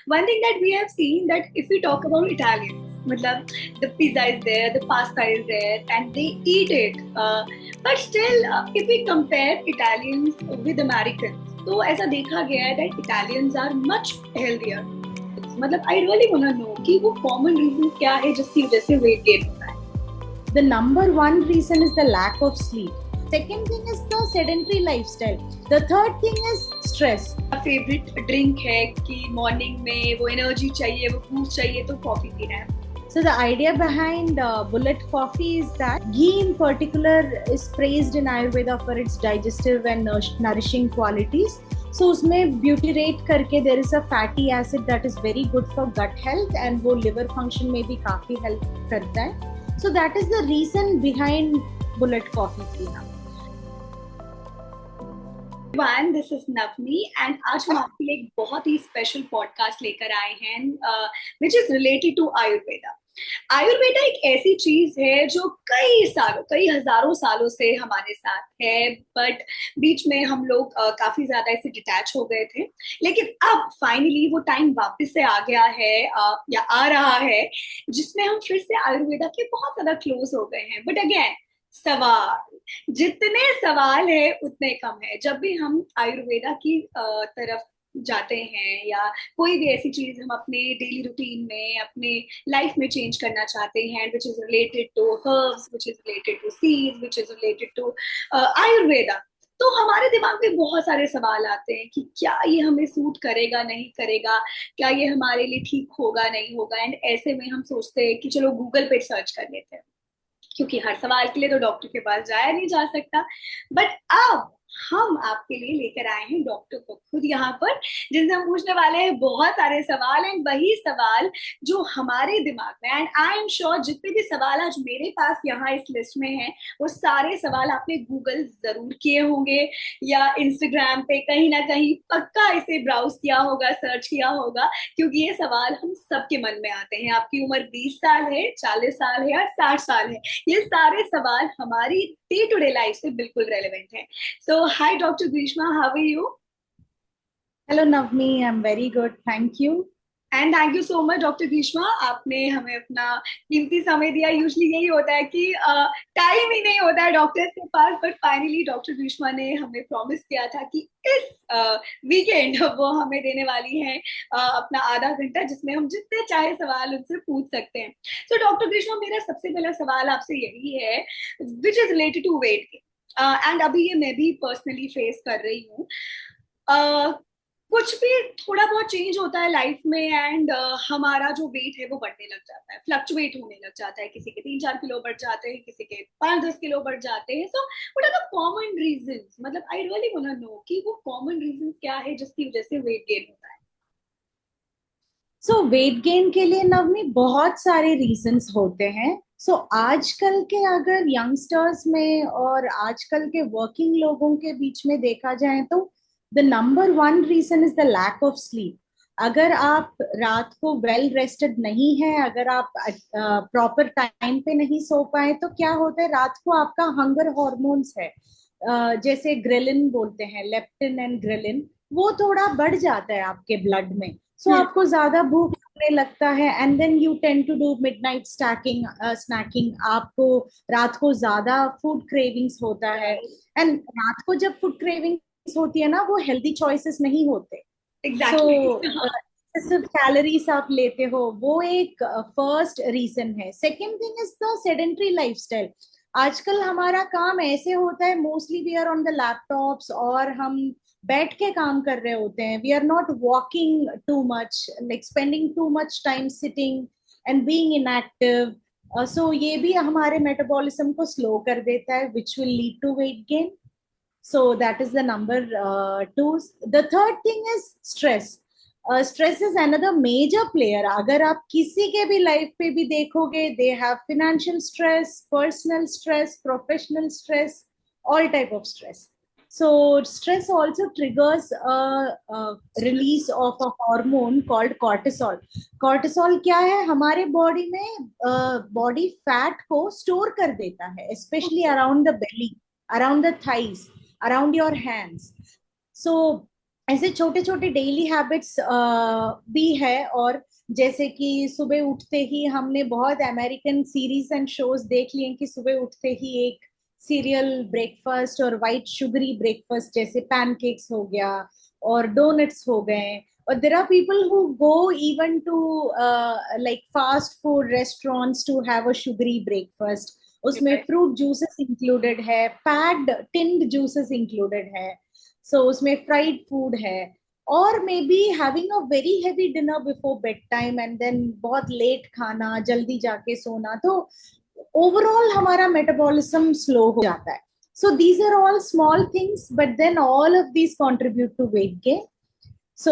one thing that we have seen that if we talk about Italians, मतलब the pizza is there, the pasta is there, and they eat it. But still, if we compare Italians with Americans, तो ऐसा देखा गया है that Italians are much healthier. मतलब I really wanna know कि वो common reasons क्या है जिसकी वजह से weight gain होता है. The number one reason is the lack of sleep. Second thing is the sedentary lifestyle. The third thing is stress. Favourite drink है कि मॉर्निंग में वो एनर्जी चाहिए, वो बूस्ट चाहिए तो कॉफी पीना है. So the idea behind Bullet coffee is that ghee in particular is praised in Ayurveda for its digestive and nourishing qualities. So उसमें butyrate करके there is a fatty acid that is very good for gut health and वो liver function में भी काफी help करता है. So that is the reason behind Bullet coffee पीना. One, this is Navni and आज हम आपके लिए एक बहुत ही स्पेशल पॉडकास्ट लेकर आए हैं which is related to Ayurveda. Ayurveda एक ऐसी चीज है जो कई हजारों सालों से हमारे साथ है, बट बीच में हम लोग काफी ज्यादा इससे डिटैच हो गए थे. लेकिन अब फाइनली वो टाइम वापस से आ गया है या आ रहा है जिसमें हम फिर से आयुर्वेदा के बहुत ज्यादा क्लोज हो गए हैं. बट अगेन जितने सवाल है उतने कम है. जब भी हम आयुर्वेदा की तरफ जाते हैं या कोई भी ऐसी चीज हम अपने डेली रूटीन में अपने लाइफ में चेंज करना चाहते हैं which is related to herbs, which is related to seeds, which is related to Ayurveda, तो हमारे दिमाग में बहुत सारे सवाल आते हैं कि क्या ये हमें सूट करेगा नहीं करेगा, क्या ये हमारे लिए ठीक होगा नहीं होगा. एंड ऐसे में हम सोचते हैं कि चलो गूगल पे सर्च कर लेते हैं, क्योंकि हर सवाल के लिए तो डॉक्टर के पास जाया नहीं जा सकता. बट अब हम आपके लिए लेकर आए हैं डॉक्टर को खुद यहाँ पर, जिनसे हम पूछने वाले हैं बहुत सारे सवाल. एंड वही सवाल जो हमारे दिमाग में, एंड आई एम श्योर जितने भी सवाल आज मेरे पास यहाँ इस लिस्ट में हैं वो सारे सवाल आपने गूगल जरूर किए होंगे या इंस्टाग्राम पे कहीं ना कहीं पक्का इसे ब्राउज किया होगा, सर्च किया होगा, क्योंकि ये सवाल हम सबके मन में आते हैं. आपकी उम्र 20 साल है, 40 साल है या 60 साल है, ये सारे सवाल हमारी डे टू डे लाइफ से बिल्कुल रेलेवेंट है. So, hi, Dr. Grishma, how are you? Hello, Navni. I'm very good. Thank you. And thank you so much, Dr. Grishma. आपने हमें अपना कीमती समय दिया. यूजली यही होता है कि टाइम ही नहीं होता है डॉक्टर्स के पास, बट फाइनली डॉक्टर ग्रीष्मा ने हमें प्रॉमिस किया था कि इस वीकेंड वो हमें देने वाली हैं अपना आधा घंटा, जिसमें हम जितने चाहे सवाल उनसे पूछ सकते हैं. तो डॉक्टर ग्रीष्मा, मेरा सबसे पहला सवाल आपसे यही है which is related to weight gain. And अभी ये मैं भी पर्सनली फेस कर रही हूँ. कुछ भी थोड़ा बहुत चेंज होता है लाइफ में एंड हमारा जो वेट है वो बढ़ने लग जाता है, फ्लक्चुएट होने लग जाता है. किसी के 3-4 किलो बढ़ जाते हैं, किसी के 5-10 किलो बढ़ जाते हैं. So what are the common reasons, मतलब I really want to know कि वो कॉमन रीजंस क्या है जिसकी वजह से वेट गेन होता है. सो वेट गेन के लिए नवनी बहुत सारे रीजंस होते हैं. सो आजकल के अगर यंगस्टर्स में और आजकल के वर्किंग लोगों के बीच में देखा जाए तो the number one reason is the lack of sleep. अगर आप रात को वेल रेस्टेड नहीं है, अगर आप प्रॉपर टाइम पे नहीं सो पाए तो क्या होता है, रात को आपका हंगर हॉर्मोन्स है जैसे ग्रेलिन बोलते हैं, लेप्टिन एंड ग्रेलिन, वो थोड़ा बढ़ जाता है आपके ब्लड में. सो आपको ज्यादा भूख लगने लगता है and then you tend to do midnight snacking. आपको रात को ज्यादा फूड क्रेविंग्स होता है एंड रात को जब फूड क्रेविंग्स होती है ना, वो हेल्दी चॉइसेस नहीं होते. एक्सेसिव कैलोरीज आप लेते हो, वो एक फर्स्ट रीजन है. Second thing is the sedentary lifestyle. आजकल हमारा काम ऐसे होता है, mostly we are on the laptops और हम बैठ के काम कर रहे होते हैं. We are not walking too much, like spending too much time sitting and being inactive. So ये भी हमारे मेटाबॉलिज्म को स्लो कर देता है, which will lead to weight gain. So that is the number 2. The third thing is stress. Stress is another major player. अगर आप किसी के भी लाइफ पे भी देखोगे, they have financial stress, personal stress, professional stress, all type of stress. So stress also triggers a release of a hormone called cortisol. Cortisol क्या है, हमारे बॉडी में बॉडी फैट को स्टोर कर देता है, especially around the belly, around the thighs, around your hands. So ऐसे छोटे छोटे डेली हैबिट्स भी है। और जैसे कि सुबह उठते ही हमने बहुत अमेरिकन सीरीज एंड शोज देख लिए कि सुबह उठते ही एक सीरियल ब्रेकफास्ट और वाइट शुगरी ब्रेकफास्ट, जैसे पैनकेक्स हो गया और डोनट्स हो गए। और there are people who go even to like fast food restaurants to have a sugary breakfast. उसमें Right. फ्रूट जूसेस इंक्लूडेड है, पैक्ड टिन्ड जूसेस इंक्लूडेड है, सो उसमें फ्राइड फूड है। और may be having a very heavy dinner before bed time and then बहुत late खाना, जल्दी जाके सोना, तो ओवरऑल हमारा मेटाबॉलिज्म स्लो हो जाता है। So these are all small things but then all of these contribute to weight gain. So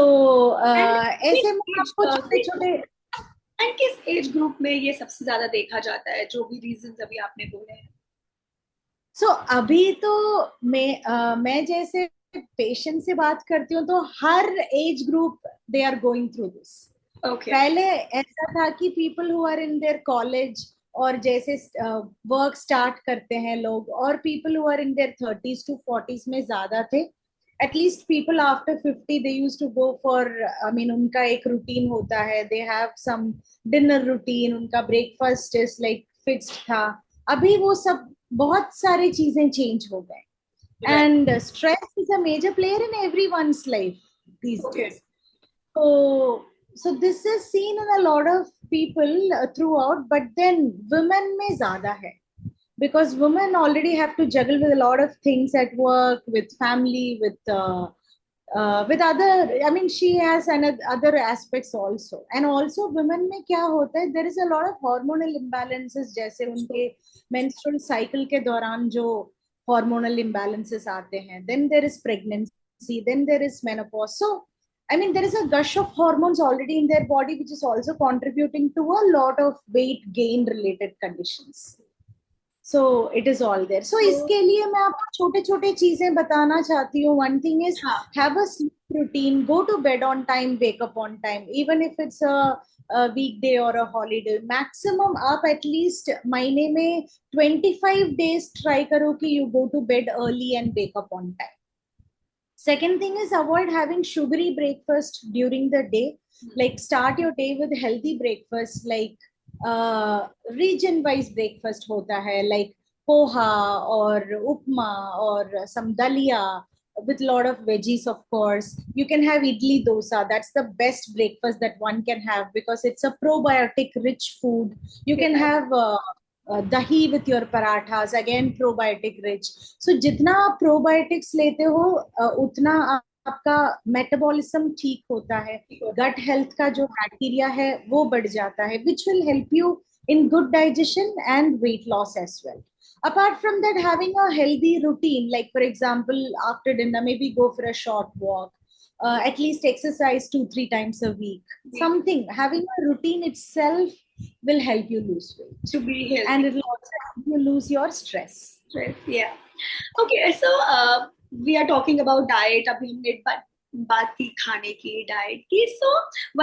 And ऐसे में आपको छोटे छोटे। किस एज ग्रुप में ये सबसे ज्यादा देखा जाता है, जो भी रीजंस अभी आपने बोले हैं? सो अभी तो मैं जैसे पेशेंट से बात करती हूँ तो हर age group they are going through this. Okay. पहले ऐसा था कि people who are in their college और जैसे वर्क स्टार्ट करते हैं लोग, और people who are in their 30s to 40s में ज्यादा थे। At least people after 50 they use to go for, I mean उनका एक रूटीन होता है, they have some dinner routine, उनका ब्रेकफास्ट इज लाइक फिक्स्ड था। अभी वो सब बहुत सारी चीजें चेंज हो गए। Right. and stress is a major player in everyone's life these okay. days. So this is seen in a lot of people throughout, but then women mein zyada hai, because women already have to juggle with a lot of things at work, with family, with other, I mean she has other aspects also. And also women में क्या होता है, there is a lot of hormonal imbalances, जैसे उनके menstrual cycle के दौरान जो hormonal imbalances आते हैं, then there is pregnancy, then there is menopause. So I mean there is a gush of hormones already in their body which is also contributing to a lot of weight gain related conditions. So it is all there. So तो इसके लिए मैं आपको छोटे छोटे चीजें बताना चाहती हूँ। वन थिंग इज हाँ। Have a sleep routine, go to bed on time, wake up on time, even if it's a weekday और अ हॉलीडे। मैक्सिमम आप एटलीस्ट महीने में 25 days ट्राई करो कि you go to bed early and wake up on time. Second thing is avoid having sugary breakfast during the day. Like start your day with healthy breakfast, like region wise breakfast hota hai, like poha or upma or some dalia with a lot of veggies, of course. You can have idli dosa. That's the best breakfast that one can have because it's a probiotic rich food. You can have dahi with your parathas, again probiotic rich. So जितना आप probiotics लेते हो उतना आपका metabolism ठीक होता है, gut health का जो बैक्टीरिया है वो बढ़ जाता है, which will help you in good digestion and weight loss as well. Apart from that, having a healthy routine, like for example after dinner maybe go for a short walk, at least exercise 2-3 times a week, something. Having a routine itself will help you lose weight, to be and healthy. it will also help you lose your stress. Stress, yeah. Okay, so we are talking about diet. अभी हमने बात की खाने की, diet की. So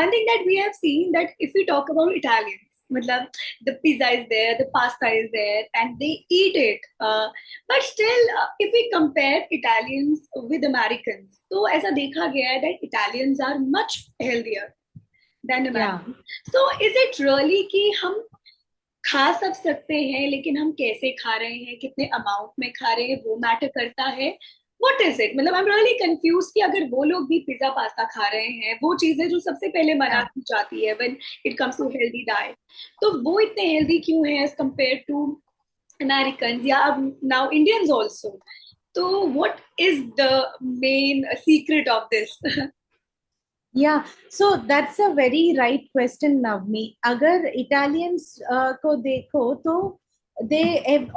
one thing that we have seen that if we talk about Italians, मतलब the pizza is there, the pasta is there, and they eat it. But still, if we compare Italians with Americans, तो ऐसा देखा गया है that Italians are much healthier than Yeah. Americans. So is it really कि हम खा सब सकते हैं, लेकिन हम कैसे खा रहे हैं, कितने अमाउंट में खा रहे हैं, वो मैटर करता है? What is it? मतलब आई एम रियली कंफ्यूज कि अगर वो लोग भी पिज्जा पास्ता खा रहे हैं, वो चीजें जो सबसे पहले मना Yeah. की जाती है when it comes to healthy diet, तो वो इतने हेल्दी क्यों है एज कम्पेयर टू अमेरिकन या नाउ इंडियंस ऑल्सो? तो what is the main secret of this? Yeah, so that's a very right question, Navni. अगर Italians को देखो तो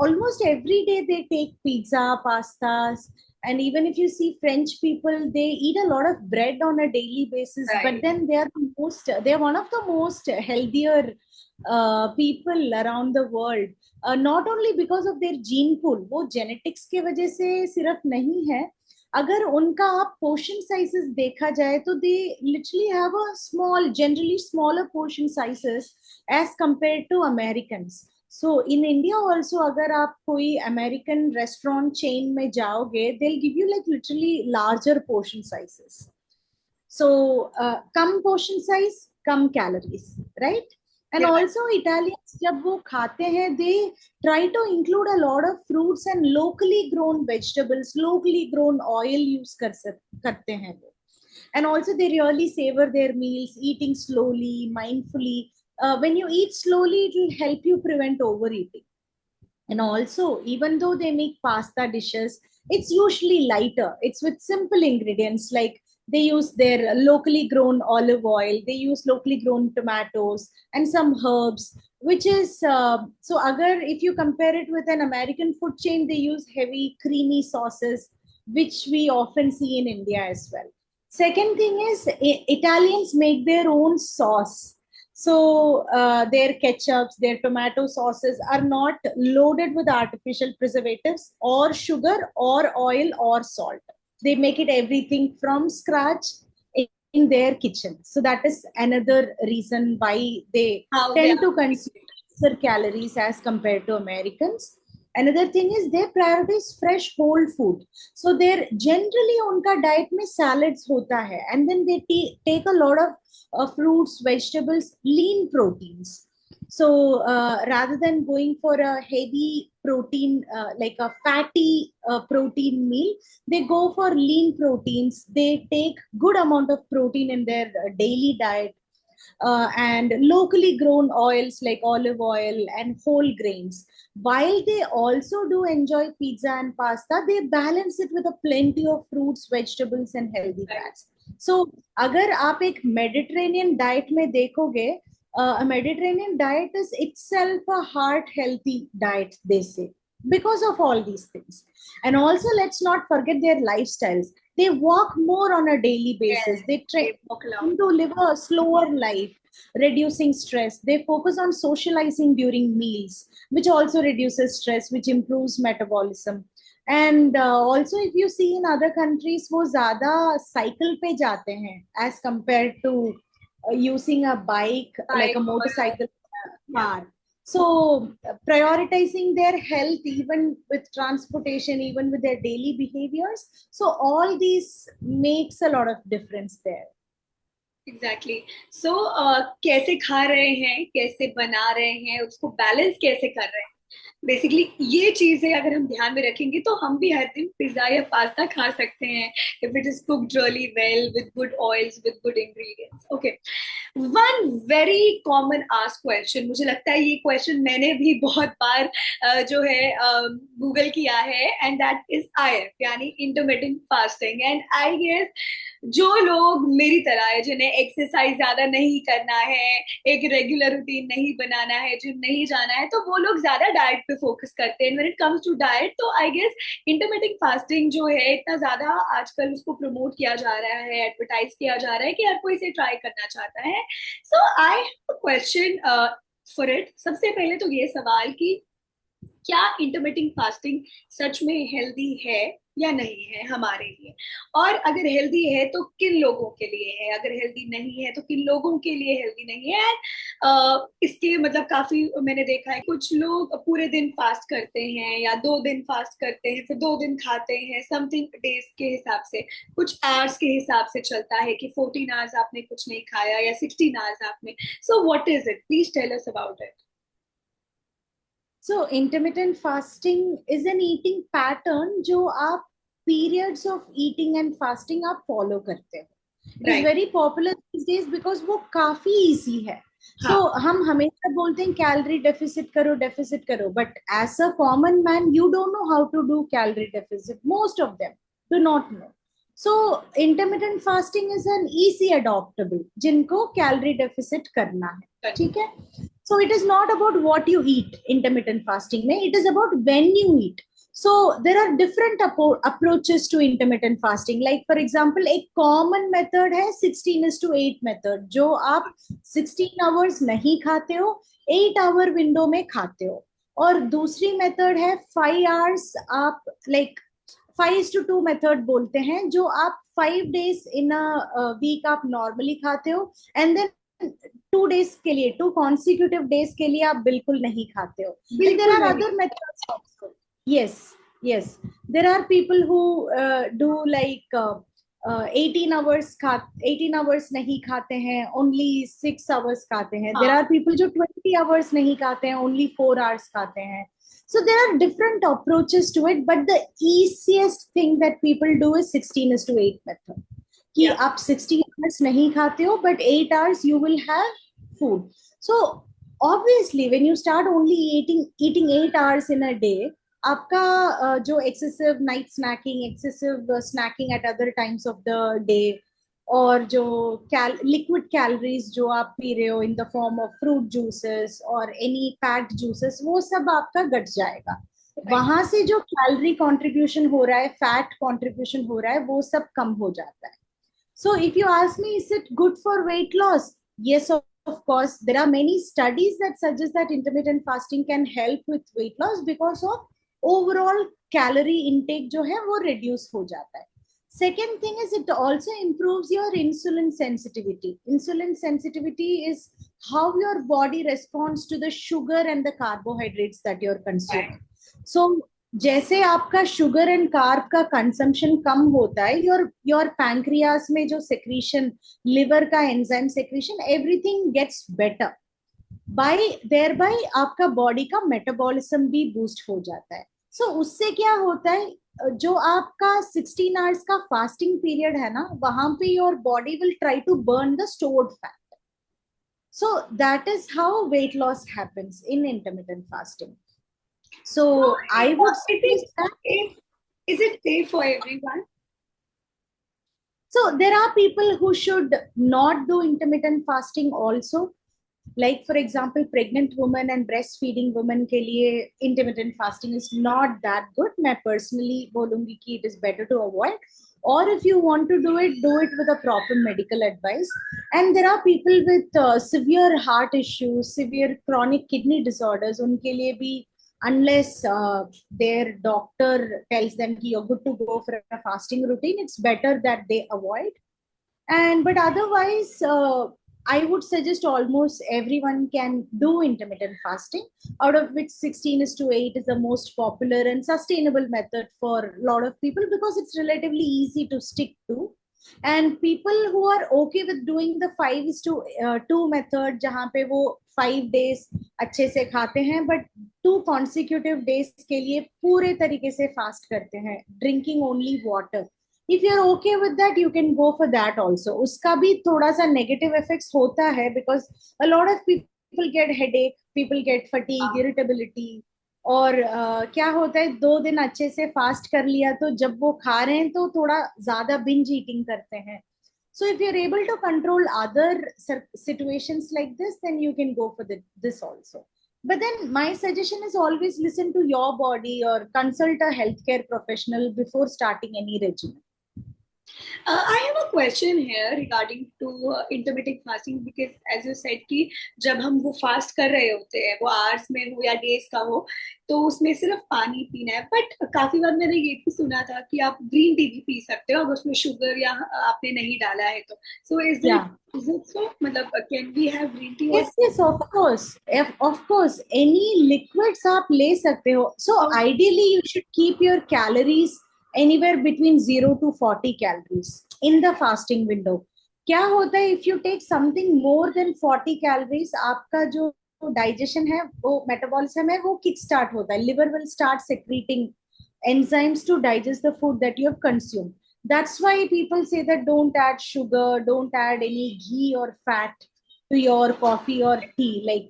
almost every day they take pizza, pastas, and even if you see French people, they eat a lot of bread on a daily basis. But Right. then they are one of the most healthier people around the world. Not only because of their gene pool, वो genetics के वजह से सिर्फ नहीं है। अगर उनका आप पोर्शन साइजेस देखा जाए तो they literally have a small, generally smaller portion sizes as compare to Americans. So in India also अगर आप कोई अमेरिकन रेस्टोरेंट चेन में जाओगे, they give you like literally larger portion sizes. So कम portion size, कम calories, right? And Yeah. also Italians जब वो खाते हैं, they try to include a lot of fruits and locally grown vegetables, locally grown oil use करते हैं वो. And also they really savor their meals, eating slowly, mindfully. When you eat slowly, it will help you prevent overeating. And also, even though they make pasta dishes, it's usually lighter. It's with simple ingredients, like they use their locally grown olive oil, they use locally grown tomatoes and some herbs, which is so agar if you compare it with an American food chain, they use heavy creamy sauces, which we often see in India as well. Second thing is, Italians make their own sauce. So their ketchups, their tomato sauces are not loaded with artificial preservatives or sugar or oil or salt. They make it everything from scratch in their kitchen. So that is another reason why they How they tend are. to consume lesser calories as compared to Americans. Another thing is they prioritize fresh whole food. So they're generally unka diet mein salads hota hai, and then they take a lot of fruits, vegetables, lean proteins. So rather than going for a heavy protein, like a fatty protein meal, they go for lean proteins. They take good amount of protein in their daily diet. And locally grown oils like olive oil and whole grains. While they also do enjoy pizza and pasta, they balance it with a plenty of fruits, vegetables, and healthy fats. So अगर आप एक Mediterranean diet में देखोगे, a Mediterranean diet is itself a heart healthy diet, they say, because of all these things. And also, let's not forget their lifestyles. They walk more on a daily Yes, basis. They they walk tend along. to live a slower life, reducing stress. They focus on socializing during meals, which also reduces stress, which improves metabolism. And also, if you see in other countries, वो ज़्यादा cycle पे जाते हैं as compared to using a bike, like a Bike or motorcycle, yeah. car. So prioritizing their health, even with transportation, even with their daily behaviors. So all these makes a lot of difference there. Exactly so कैसे खा रहे हैं, कैसे बना रहे हैं, उसको balance कैसे कर रहे हैं, बेसिकली ये चीजें अगर हम ध्यान में रखेंगे तो हम भी हर दिन पिज्जा या पास्ता खा सकते हैं if it is cooked really well with good oils with good ingredients. Okay, one very common ask question, मुझे लगता है ये क्वेश्चन मैंने भी बहुत बार जो है गूगल किया है, एंड दैट इज आईएफ यानी intermittent fasting. And I guess जो लोग मेरी तरह है, जिन्हें एक्सरसाइज ज्यादा नहीं करना है, एक रेगुलर रूटीन नहीं बनाना है, जिम नहीं जाना है, तो वो लोग ज्यादा डाइट पे फोकस करते हैं. When it comes to diet तो आई गेस इंटरमिटेंट फास्टिंग जो है इतना ज्यादा आजकल उसको प्रमोट किया जा रहा है, एडवर्टाइज किया जा रहा है कि हर कोई इसे ट्राई करना चाहता है. So I have a question for it. सबसे पहले तो ये सवाल कि क्या इंटरमिटेंट फास्टिंग सच में हेल्दी है या नहीं है हमारे लिए, और अगर हेल्दी है तो किन लोगों के लिए है, अगर हेल्दी नहीं है तो किन लोगों के लिए हेल्दी नहीं है. इसके मतलब काफी मैंने देखा है कुछ लोग पूरे दिन फास्ट करते हैं या 2 दिन फास्ट करते हैं, फिर 2 दिन खाते हैं, समथिंग डेज के हिसाब से, कुछ आवर्स के हिसाब से चलता है कि 14 आवर्स आपने कुछ नहीं खाया या 16 आवर्स आपने. So what is it, please tell us about it. So intermittent fasting is an eating pattern जो आप periods of eating and fasting आप follow करते हो. It is very popular these days because वो काफी easy है. So हम हमेशा बोलते हैं calorie deficit करो, but as a common man you don't know how to do calorie deficit. Most of them do not know. So intermittent fasting is an easy adoptable जिनको calorie deficit करना है, ठीक है. So it is not about what you eat intermittent fasting में, it is about when you eat. So there are different approaches to intermittent fasting. Like for example, एक common method है 16:8 method, जो आप 16 hours नहीं खाते हो, 8 hour window में खाते हो. और दूसरी method है 5 hours, आप like 5:2 method बोलते हैं, जो आप 5 days in a week आप normally खाते हो, and then 2 days के लिए, 2 consecutive days के लिए आप बिल्कुल नहीं खाते हो. And there are other methods also. Yes, yes. There are people who do like 18 hours नहीं खाते हैं, ओनली 6 आवर्स खाते हैं. देर हाँ. आर पीपल जो 20 आवर्स नहीं खाते हैं, ओनली 4 आवर्स खाते हैं. So there are different approaches to it, but the easiest thing that people do is 16:8 method. कि Yeah. आप 16 आवर्स नहीं खाते हो, but 8 hours you will have food. So obviously when you start only eating 8 hours in a day, आपका जो excessive night snacking, excessive snacking at other times of the day, और जो liquid calories जो आप पी रहे हो in the form of fruit juices और एनी पैक्ड जूसेस, वो सब आपका घट जाएगा. Right. वहां से जो कैलोरी कंट्रीब्यूशन हो रहा है, फैट कंट्रीब्यूशन हो रहा है, वो सब कम हो जाता है. So if you ask me, is it good for weight loss? Yes, of course. There are many studies that suggest that intermittent fasting can help with weight loss because of overall calorie intake जो है वो reduce हो जाता है. Second thing is it also improves your insulin sensitivity. Insulin sensitivity is how your body responds to the sugar and the carbohydrates that you're consuming. So जैसे आपका sugar and carb का consumption कम होता है, your pancreas में जो secretion, liver का enzyme secretion, everything gets better. By आपका बॉडी का मेटाबॉलिज्म भी बूस्ट हो जाता है. सो उससे क्या होता है, जो आपका 16 आवर्स का फास्टिंग पीरियड है ना, वहां पे your body will try to burn the stored fat. So that is how weight loss happens in intermittent fasting. So I would suggest that. Is it safe for everyone? So there are people who should not do intermittent fasting also. Like for example, pregnant women and breastfeeding women के लिए intermittent fasting is not that good. मैं personally बोलूँगी कि it is better to avoid. Or if you want to do it with a proper medical advice. And there are people with severe heart issues, severe chronic kidney disorders. उनके लिए भी, unless their doctor tells them कि you're good to go for a fasting routine, it's better that they avoid. And but otherwise, I would suggest almost everyone can do intermittent fasting, out of which 16:8 is the most popular and sustainable method for a lot of people because it's relatively easy to stick to. And people who are okay with doing the 5:2 method, जहाँ पे वो 5 days अच्छे से खाते हैं, but 2 consecutive days के लिए पूरे तरीके से फास्ट करते हैं, drinking only water. If you're okay with that, you can go for that also. उसका भी थोड़ा सा negative effects होता है because a lot of people get headache, people get fatigue, irritability. और क्या होता है, 2 दिन अच्छे से फास्ट कर लिया तो जब वो खा रहे हैं तो थोड़ा ज्यादा बिंज ईटिंग करते हैं. So if you're able to control other situations like this, then you can go for this also. But then my suggestion is always listen to your body or consult a healthcare professional before starting any regimen. I have a question here regarding to intermittent fasting because as you said कि जब हम वो fast कर रहे होते हैं, वो hours में हो या डेज का हो, तो उसमें सिर्फ पानी पीना है. बट काफी बार मैंने ये भी सुना था कि आप ग्रीन टी भी पी सकते हो अगर उसमें शुगर या आपने नहीं डाला है तो. सो is it so? मतलब can we have green tea also? Yes, of course. Of course, any liquids आप ले सकते हो. So ideally you should keep your calories anywhere between 0 to 40 calories in the fasting window. क्या होता है, if you take something more than 40 calories, आपका जो digestion है, वो metabolism है, वो kick start होता है. Liver will start secreting enzymes to digest the food that you have consumed. That's why people say that don't add sugar, don't add any ghee or fat to your coffee or tea, like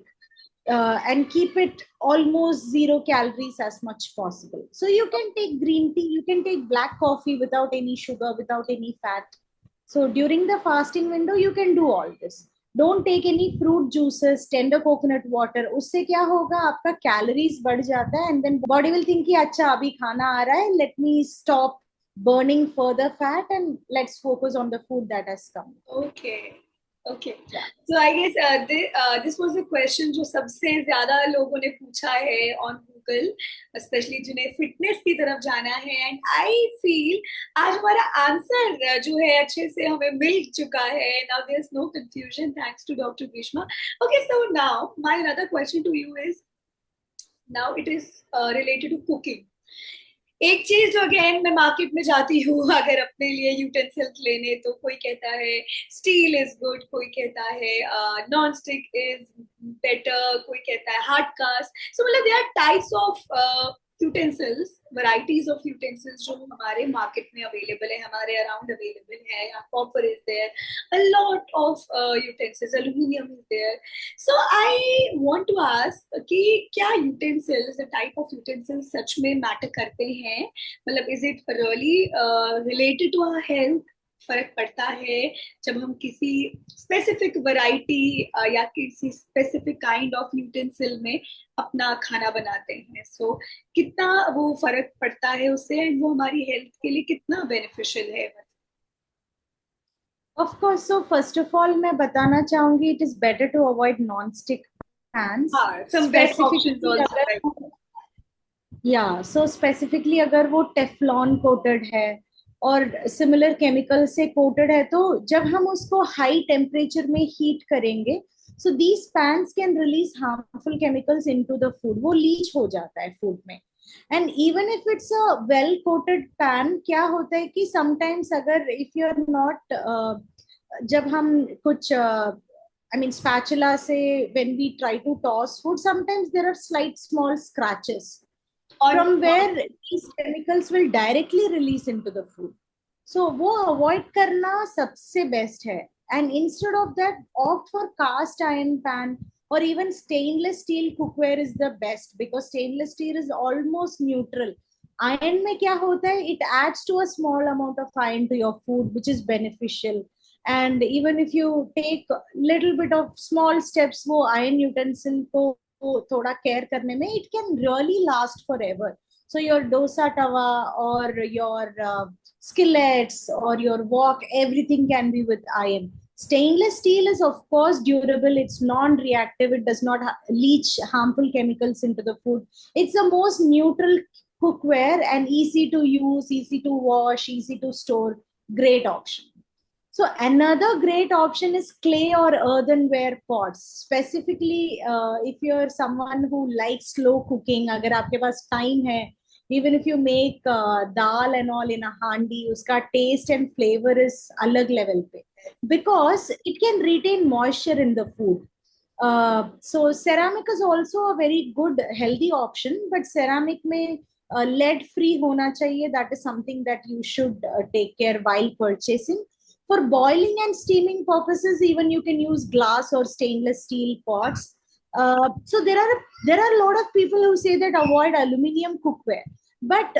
and keep it almost 0 calories as much possible. So you can take green tea, you can take black coffee without any sugar, without any fat. So during the fasting window, you can do all this. Don't take any fruit juices, tender coconut water. उससे क्या होगा, आपका calories बढ़ जाता है and then body will think कि अच्छा अभी खाना आ रहा है, let me stop burning further fat and let's focus on the food that has come. Okay. Okay. So I guess this was a question जो सबसे ज्यादा लोगों ने पूछा है on Google, especially जिन्हें फिटनेस की तरफ जाना है. And I feel आज हमारा आंसर जो है अच्छे से हमें मिल चुका है. Now there's no confusion thanks to Dr. Grishma. Okay, so now my another question to you is, now it is related to cooking. एक चीज जो अगेन मैं मार्केट में जाती हूँ अगर अपने लिए यूटेंसिल्स लेने, तो कोई कहता है स्टील इज गुड, कोई कहता है नॉन स्टिक इज बेटर, कोई कहता है हार्ड कास्ट। सो मतलब they are types of utensils, varieties of utensils जो हमारे मार्केट में अवेलेबल है, हमारे अराउंड अवेलेबल है। Copper is there, a lot of utensils, aluminium is there. So I want to ask कि क्या utensils, the type of utensils सच में मैटर करते हैं? मतलब is it really related to our health? फर्क पड़ता है जब हम किसी स्पेसिफिक वैरायटी या किसी स्पेसिफिक काइंड ऑफ यूटेंसिल में अपना खाना बनाते हैं? सो कितना वो फर्क पड़ता है उससे, एंड वो हमारी हेल्थ के लिए कितना बेनिफिशियल है? Of course, so first of all मैं बताना चाहूंगी it is better to avoid non stick pans. हाँ, some better options specifically also, right? अगर, या सो स्पेसिफिकली अगर वो टेफ्लॉन कोटेड है और सिमिलर केमिकल से कोटेड है, तो जब हम उसको हाई टेम्परेचर में हीट करेंगे, so these pans can release harmful chemicals into the food. वो लीच हो जाता है फूड में। And even if it's a well coated pan, क्या होता है कि समटाइम्स अगर इफ यू आर नॉट, जब हम कुछ I mean spatula से when we try to toss food, sometimes there are slight small scratches और from where these chemicals will directly release into the food. So वो avoid करना सबसे best है. And instead of that, opt for cast iron pan or even stainless steel cookware is the best, because stainless steel is almost neutral. Iron में क्या होता है, it adds to a small amount of iron to your food, which is beneficial. And even if you take little bit of small steps वो iron utensil को थोड़ा care करने में, it can really last forever. So your dosa tawa or your skillets or your wok, everything can be with iron. Stainless steel is of course durable, it's non-reactive, it does not leach harmful chemicals into the food. It's the most neutral cookware and easy to use, easy to wash, easy to store. Great option. So another great option is clay or earthenware pots. Specifically, if you're someone who likes slow cooking, अगर आपके पास time है, even if you make dal and all in a handi, उसका taste and flavor is अलग level पे, because it can retain moisture in the food. So ceramic is also a very good healthy option, but ceramic में lead free होना चाहिए. That is something that you should take care while purchasing. For boiling and steaming purposes, even you can use glass or stainless steel pots. So there are a lot of people who say that avoid aluminum cookware, but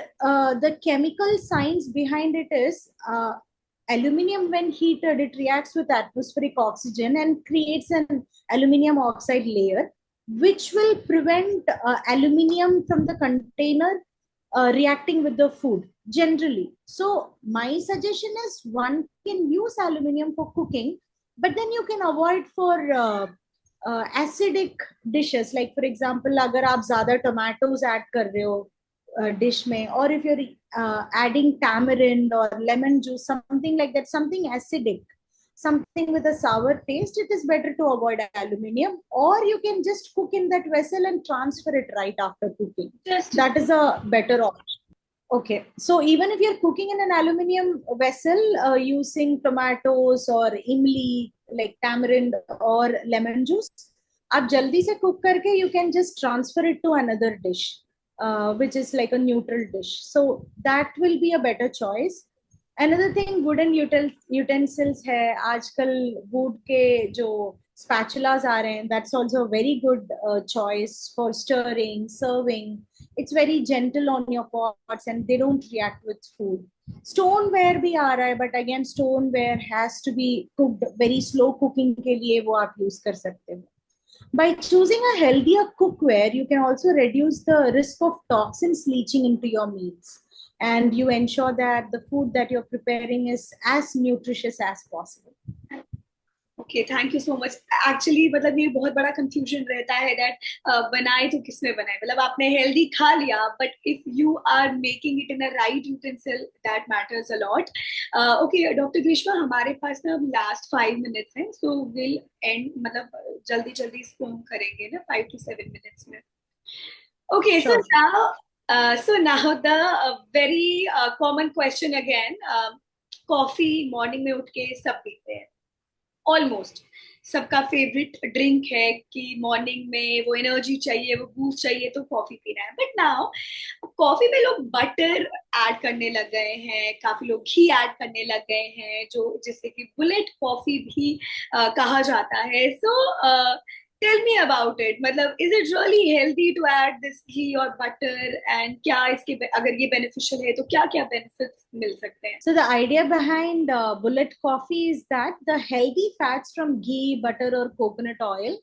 the chemical science behind it is, aluminum when heated, it reacts with atmospheric oxygen and creates an aluminum oxide layer, which will prevent aluminum from the container reacting with the food generally. So my suggestion is one can use aluminum for cooking, but then you can avoid for acidic dishes. Like for example, अगर आप ज़्यादा tomatoes add कर रहे हो dish में, or if you're adding tamarind or lemon juice, something like that, something acidic, something with a sour taste, it is better to avoid aluminum. Or you can just cook in that vessel and transfer it right after cooking. just That is a better option. Okay, so even if you're cooking in an aluminum vessel using tomatoes or imli like tamarind or lemon juice, आप जल्दी से cook करके you can just transfer it to another dish, which is like a neutral dish. So that will be a better choice. Another thing, wooden utensils है आजकल, wood के जो spatulas आ रहे हैं, that's also a very good choice for stirring, serving. It's very gentle on your pots and they don't react with food. Stoneware भी आ रहा है, but again stoneware has to be cooked very slow cooking के लिए वो आप use कर सकते हो. By choosing a healthier cookware, you can also reduce the risk of toxins leaching into your meals, and you ensure that the food that you're preparing is as nutritious as possible. Okay, thank you so much. Actually मतलब ये बहुत बड़ा confusion रहता है that बनाए तो किसमें बनाए, मतलब आपने हेल्दी खा लिया, but if you are making it in a right utensil that matters a lot. Okay doctor Greeshma, हमारे पास ना लास्ट 5 मिनट्स हैं, सो विल एंड, मतलब जल्दी जल्दी इसको हम करेंगे ना 5 to 7 मिनट्स में। Okay, so Sure. Now So now the very common question again. Coffee morning में उठ के सब पीते हैं, ऑलमोस्ट सबका फेवरेट ड्रिंक है कि मॉर्निंग में वो एनर्जी चाहिए, वो बूस्ट चाहिए तो कॉफी पीना है। बट नाउ कॉफी में लोग बटर ऐड करने लग गए हैं, काफी लोग घी ऐड करने लग गए हैं, जो जिससे कि बुलेट कॉफी भी कहा जाता है। So tell me about it, मतलब is it really healthy to add this ghee और बटर, एंड क्या इसके अगर ये बेनिफिशियल है तो क्या क्या बेनिफिट्स मिल सकते हैं? So the idea behind bullet coffee is that the healthy fats from ghee, butter, or coconut oil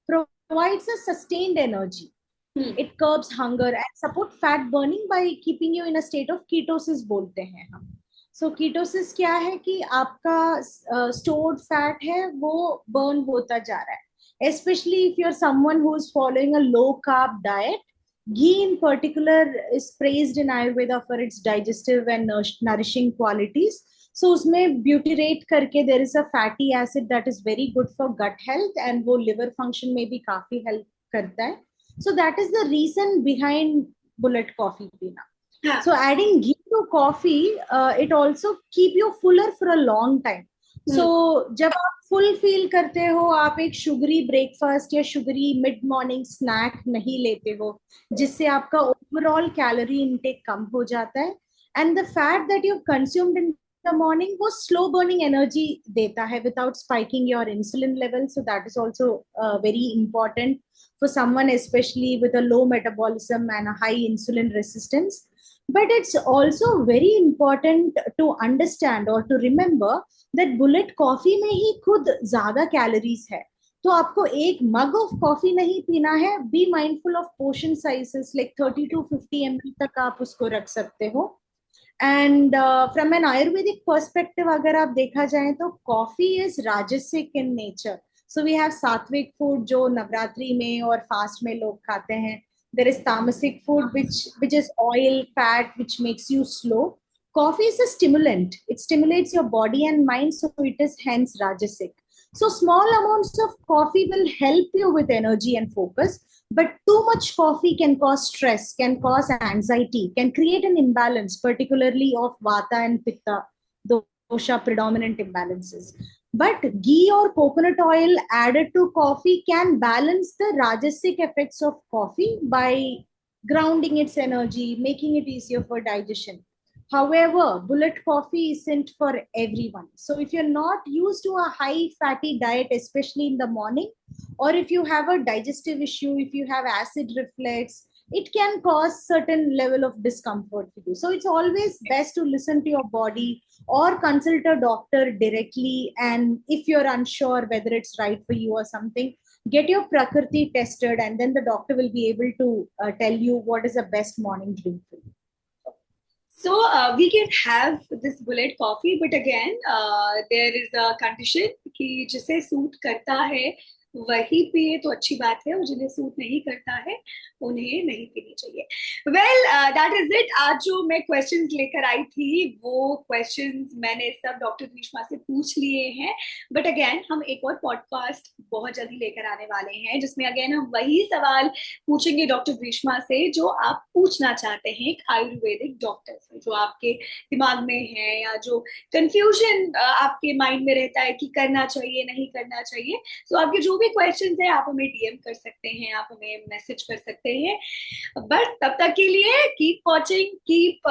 provides a sustained energy. It curbs hunger and support fat burning by keeping you in a state of ketosis बोलते हैं हम. So ketosis क्या है कि आपका stored fat है वो burn होता जा रहा है. Especially if you're someone who is following a low carb diet, ghee in particular is praised in Ayurveda for its digestive and nourishing qualities. So उसमें butyrate करके there is a fatty acid that is very good for gut health and वो liver function में भी काफी help करता है. So that is the reason behind bullet coffee pina. हाँ. So adding ghee to coffee, it also keep you fuller for a long time. So जब आप full feel करते हो, आप एक शुगरी ब्रेकफास्ट या शुगरी मिड मॉर्निंग स्नैक नहीं लेते हो, जिससे आपका ओवरऑल कैलोरी इनटेक कम हो जाता है, and the fat that you consumed in the morning वो स्लो बर्निंग एनर्जी देता है without spiking your insulin level. So that is also very important for someone especially with a low metabolism and a high insulin resistance. But it's also very important to understand or to remember that bullet coffee में ही खुद ज्यादा calories है. तो आपको एक मग of coffee नहीं पीना है. Be mindful of portion sizes, like 30 to 50 ml तक आप उसको रख सकते हो. And from an Ayurvedic perspective अगर आप देखा जाए तो coffee is rajasic in nature. So we have sattvic food जो नवरात्रि में और फास्ट में लोग खाते हैं. There is tamasic food which is oil, fat, which makes you slow. Coffee is a stimulant. It stimulates your body and mind, so it is hence rajasic. So small amounts of coffee will help you with energy and focus, but too much coffee can cause stress, can cause anxiety, can create an imbalance, particularly of vata and pitta, dosha predominant imbalances. But ghee or coconut oil added to coffee can balance the rajasic effects of coffee by grounding its energy, making it easier for digestion. However, bullet coffee isn't for everyone. So if you're not used to a high fatty diet, especially in the morning, or if you have a digestive issue, if you have acid reflux, it can cause certain level of discomfort for you. So it's always best to listen to your body or consult a doctor directly. And if you're unsure whether it's right for you or something, get your prakriti tested, and then the doctor will be able to tell you what is the best morning drink for you. So we can have this bullet coffee, but again there is a condition कि जिसे suit करता है वही पिए तो अच्छी बात है, और जिन्हें सूट नहीं करता है उन्हें नहीं पीनी चाहिए. Well that is it. आज जो मैं क्वेश्चंस लेकर आई थी वो क्वेश्चंस मैंने सब डॉक्टर ग्रीष्मा से पूछ लिए हैं. बट अगेन हम एक और पॉडकास्ट बहुत जल्दी लेकर आने वाले हैं जिसमें अगेन हम वही सवाल पूछेंगे डॉक्टर ग्रीष्मा से जो आप पूछना चाहते हैं एक आयुर्वेदिक डॉक्टर से, जो आपके दिमाग में है या जो कंफ्यूजन आपके माइंड में रहता है कि करना चाहिए नहीं करना चाहिए. सो आपके जो भी क्वेश्चंस है आप हमें डीएम कर सकते हैं, आप हमें मैसेज कर सकते हैं. बट तब तक के लिए keep watching, keep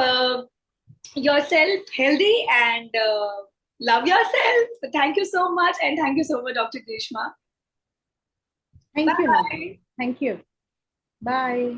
yourself healthy and love yourself. Thank you so much, and thank you so much, Dr. Grishma. Thank Bye. you, Navya. Thank you. Bye.